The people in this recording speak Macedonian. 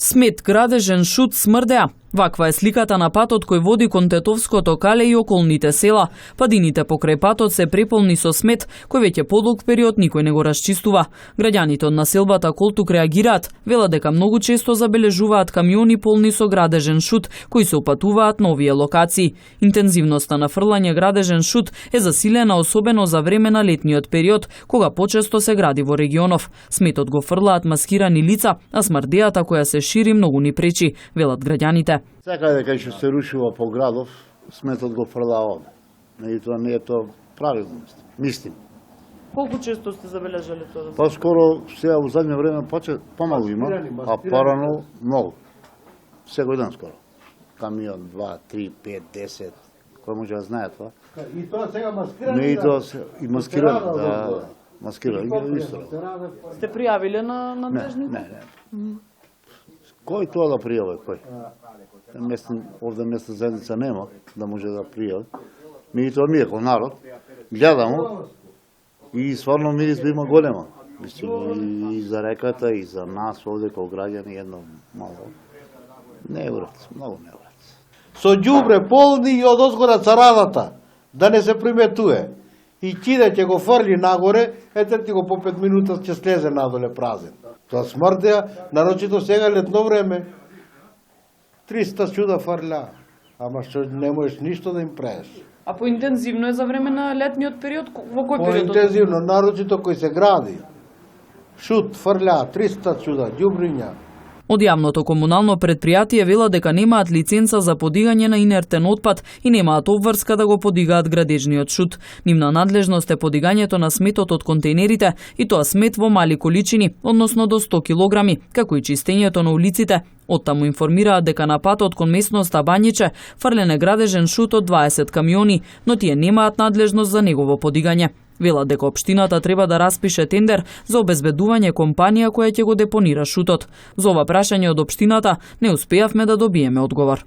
Смет, градежен шут, смрдеа. Ваква е сликата на патот кој води кон Тетовското кале и околните села. Падините покрај патот се преполни со смет, кој веќе подолг период никој не го расчистува. Граѓаните од населбата Колтук реагираат, велат дека многу често забележуваат камиони полни со градежен шут, кои се упатуваат на овие локации. Интензивноста на фрлање градежен шут е засилена особено за време на летниот период, кога почесто се гради во регионов. Сметот го фрлаат маскирани лица, а смрдејата која се шири многу ни пречи, велат граѓаните. Секаде кај што се рушува по градов, сметот го фрла овде. И тоа не е тоа правилно, мислим. Колку често сте забележали тоа? Поскоро сега во задње време помалу има, а порано многу. Секој ден скоро. Камион 2, 3, 5, 10. Кој може да знае тоа? И тоа сега маскирани? Не и тоа и маскирани, да. Маскирани, исто. Сте пријавиле на надлежните? Не. Кој тоа да пријави, кој? Овде местна заедница нема да може да пријави. Меѓутоа ние како народ гледамо и стварно мирис има голема. И за реката, и за нас овде како граѓани едно мало. Не е уред, многу не е уред. Со ѓубре полни и од озгора царадата, да не се приметуе. И кида ќе го фрли нагоре, ете ти го по 5 минута ќе слезе надоле празен. Тоа смрдеа, нарочито сега летно време, 300 чуда фрля, ама што не можеш ништо да им прееш. А поинтензивно е за време на летниот период? Во кој период? Поинтензивно, нарочито кој се гради. Шут, фрля, 300 чуда, ѓубриња. Од јавното комунално предпријатие вела дека немаат лиценца за подигање на инертен отпад и немаат обврска да го подигаат градежниот шут. Нивна надлежност е подигањето на сметот од контейнерите и тоа смет во мали количини, односно до 100 килограми, како и чистењето на улиците. Оттаму информираат дека на патот кон местноста Бањиче фрлен е градежен шут од 20 камиони, но тие немаат надлежност за негово подигање. Велат дека општината треба да распише тендер за обезбедување компанија која ќе го депонира шутот. За ова прашање од општината не успеавме да добиеме одговор.